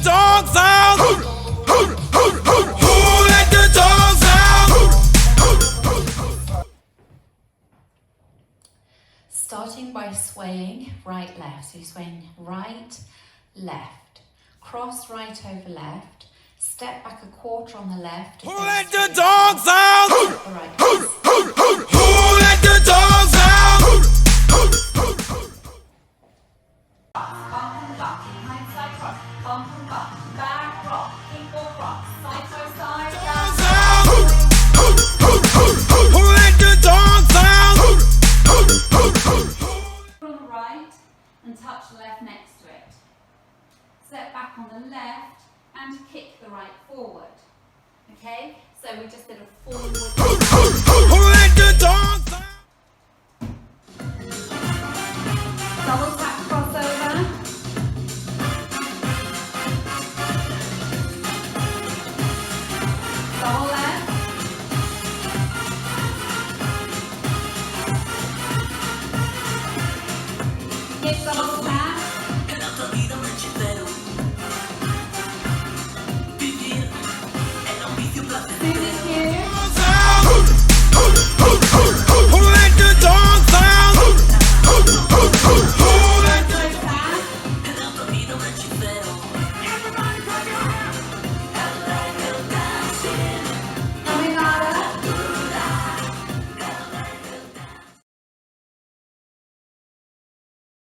Dogs out! Who let the dogs out? Starting by swaying right, left. So you're swaying right, left. Cross right over left. Step back a quarter on the left. Who let the dogs out? Right. Who let the dogs out? Back rock, equal rock, side to side, Who let the dogs out? on the right and touch the left next to it. Step back on the left and kick the right forward. Okay, so we just did a forward. Who let the dogs out? Double tap crossover. Double left. Kick double tap. Finish